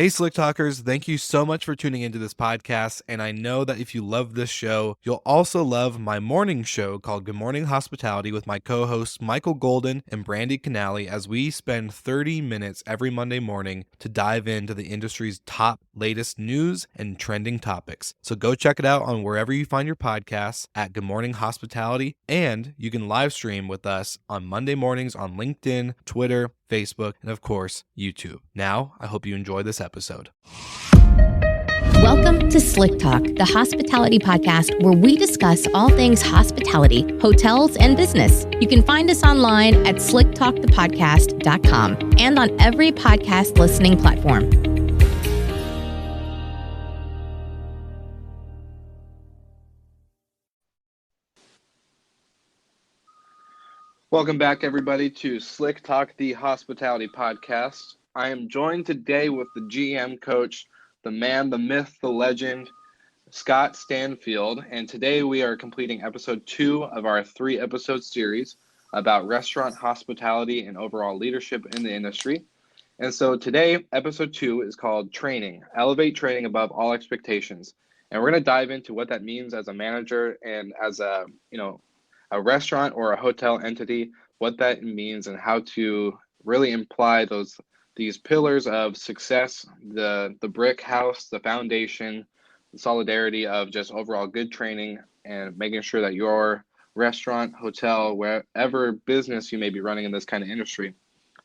Hey, Slick Talkers, thank you so much for tuning into this podcast. And I know that if you love this show, you'll also love my morning show called Good Morning Hospitality with my co hosts Michael Golden and Brandy Canali, as we spend 30 minutes every Monday morning to dive into the industry's top latest news and trending topics. So go check it out on wherever you find your podcasts at Good Morning Hospitality. And you can live stream with us on Monday mornings on LinkedIn, Twitter, Facebook, and of course, YouTube. Now, I hope you enjoy this episode. Welcome to Slick Talk, the hospitality podcast where we discuss all things hospitality, hotels, and business. You can find us online at slicktalkthepodcast.com and on every podcast listening platform. Welcome back, everybody, to Slick Talk, the hospitality podcast. I am joined today with the GM coach, the man, the myth, the legend, Scott Stanfield. And today we are completing episode 2 of our 3-episode series about restaurant hospitality and overall leadership in the industry. And so today, episode 2 is called Training, Elevate Training Above All Expectations. And we're going to dive into what that means as a manager and as a restaurant or a hotel entity, what that means and how to really imply these pillars of success, the brick house, the foundation, the solidarity of just overall good training and making sure that your restaurant, hotel, wherever business you may be running in this kind of industry,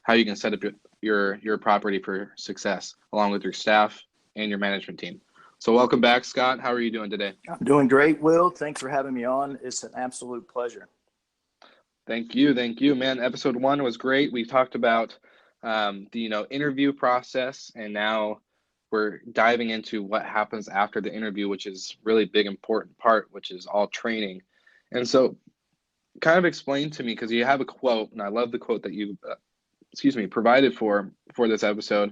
how you can set up your property for success along with your staff and your management team. So welcome back, Scott. How are you doing today? I'm doing great, Will. Thanks for having me on. It's an absolute pleasure. Thank you, man. Episode 1 was great. We talked about the interview process, and now we're diving into what happens after the interview, which is really big, important part, which is all training. And so, kind of explain to me, because you have a quote, and I love the quote that you, provided for this episode.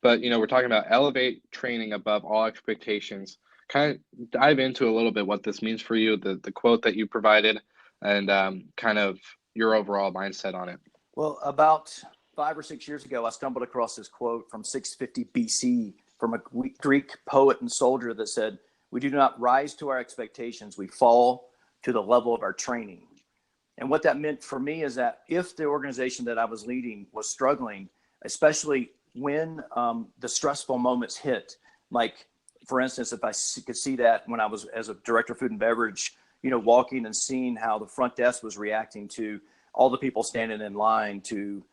But we're talking about elevate training above all expectations. Kind of dive into a little bit what this means for you, the quote that you provided, and kind of your overall mindset on it. Well, about 5 or 6 years ago, I stumbled across this quote from 650 BC from a Greek poet and soldier that said, "We do not rise to our expectations, we fall to the level of our training." And what that meant for me is that if the organization that I was leading was struggling, especially when the stressful moments hit, like, for instance, if I could see that when I was as a director of food and beverage, walking and seeing how the front desk was reacting to all the people standing in line to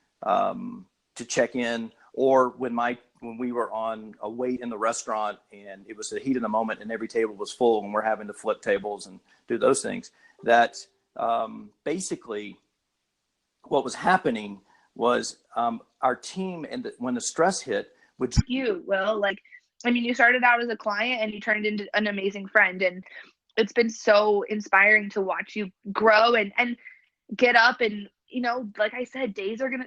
check in, or when we were on a wait in the restaurant and it was the heat of the moment and every table was full and we're having to flip tables and do those things, that basically what was happening was our team, and when the stress hit, would you started out as a client and you turned into an amazing friend, and it's been so inspiring to watch you grow and get up. And like I said,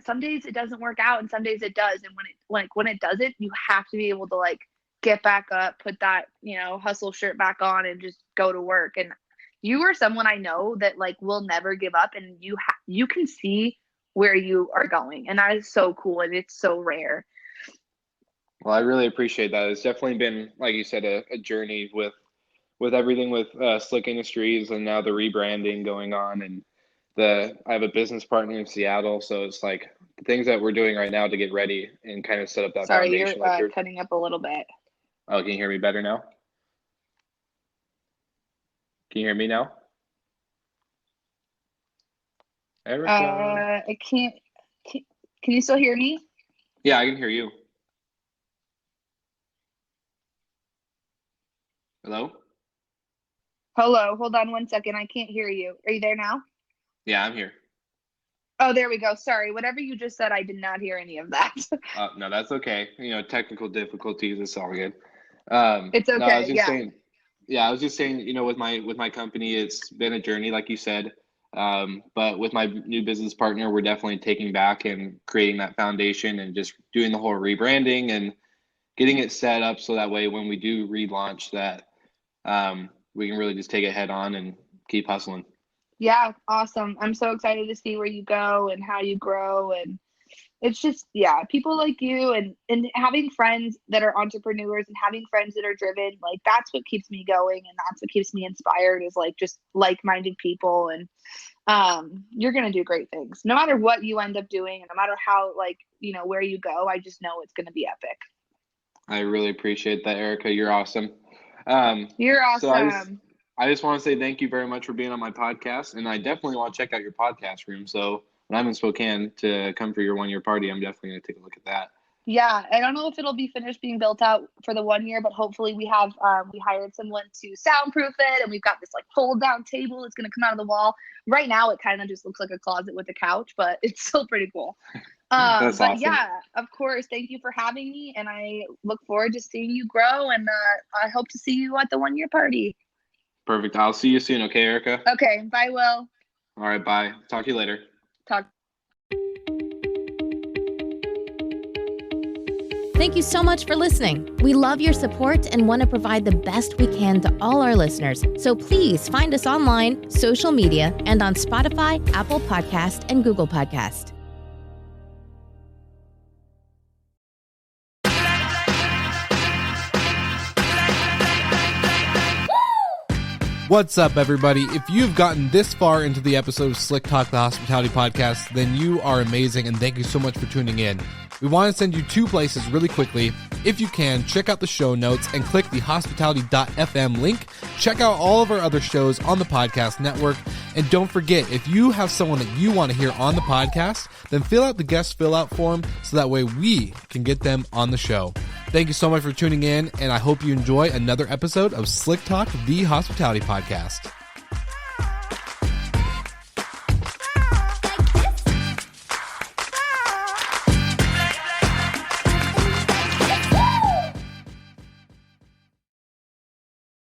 some days it doesn't work out and some days it does, and when it doesn't, you have to be able to get back up, put that hustle shirt back on and just go to work. And you are someone I know that will never give up, and you can see where you are going, and that is so cool, and it's so rare. Well, I really appreciate that. It's definitely been, like you said, a journey with everything with Slick Industries, and now the rebranding going on, and I have a business partner in Seattle, so it's the things that we're doing right now to get ready and kind of set up that foundation. Sorry, you're cutting up a little bit. Oh, can you hear me better now? Can you hear me now? Erica? I can't. Can you still hear me? Yeah, I can hear you. Hello? Hello, hold on one second. I can't hear you. Are you there now? Yeah, I'm here. Oh, there we go. Sorry, whatever you just said, I did not hear any of that. No, that's okay. Technical difficulties, it's all good. It's okay. No, I was just saying, with my company, it's been a journey, like you said. But with my new business partner, we're definitely taking back and creating that foundation and just doing the whole rebranding and getting it set up so that way when we do relaunch that, we can really just take it head on and keep hustling. Yeah, awesome. I'm so excited to see where you go and how you grow. And it's just, yeah, people like you and having friends that are entrepreneurs and having friends that are driven, like that's what keeps me going and that's what keeps me inspired, is like just like-minded people. And you're gonna do great things no matter what you end up doing, and no matter how, like, you know, where you go. I just know it's gonna be epic. I really appreciate that, Erica. You're awesome. You're awesome. So I just want to say thank you very much for being on my podcast, and I definitely want to check out your podcast room. So when I'm in Spokane to come for your 1-year party, I'm definitely going to take a look at that. Yeah, I don't know if it'll be finished being built out for the 1 year, but hopefully we have, we hired someone to soundproof it, and we've got this like fold down table that's going to come out of the wall. Right now it kind of just looks like a closet with a couch, but it's still pretty cool. That's but awesome. Yeah, of course. Thank you for having me, and I look forward to seeing you grow, and I hope to see you at the 1 year party. Perfect. I'll see you soon. Okay, Erica? Okay. Bye, Will. All right. Bye. Talk to you later. Talk. Thank you so much for listening. We love your support and want to provide the best we can to all our listeners. So please find us online, social media, and on Spotify, Apple Podcast, and Google Podcast. What's up, everybody? If you've gotten this far into the episode of Slick Talk, the Hospitality Podcast, then you are amazing, and thank you so much for tuning in. We want to send you 2 places really quickly. If you can, check out the show notes and click the hospitality.fm link. Check out all of our other shows on the podcast network. And don't forget, if you have someone that you want to hear on the podcast, then fill out the guest fill out form so that way we can get them on the show. Thank you so much for tuning in, and I hope you enjoy another episode of Slick Talk, the Hospitality Podcast.